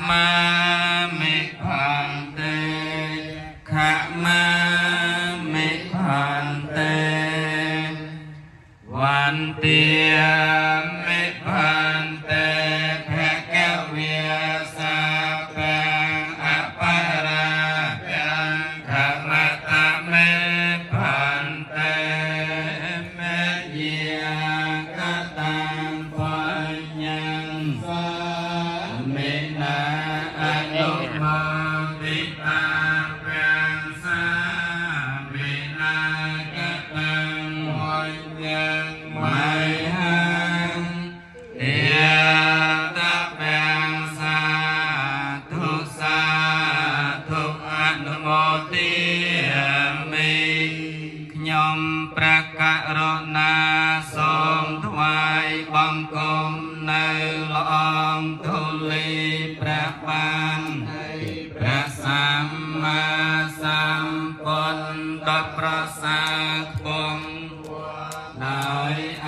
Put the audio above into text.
มามิพันเตขะมามิพันเตวันเตียมิพันเตภะคะเวียสาปังอปาราปังขะมะตะเมพันเตเมเยียกตังปัญญังสามินาอนุมาติตาปังสามินากตังปัญญังไมหังเอียตะแปงสาธุสาธุอนุโมทิมิខ្ញុំព្រះករុណាសូមថ្វាយបង្គំនៅល្អងទូលីព្រះបានព្រះសម្មាសម្ពុទ្ធដ៏ប្រសើរខ្ពង់ដោយអ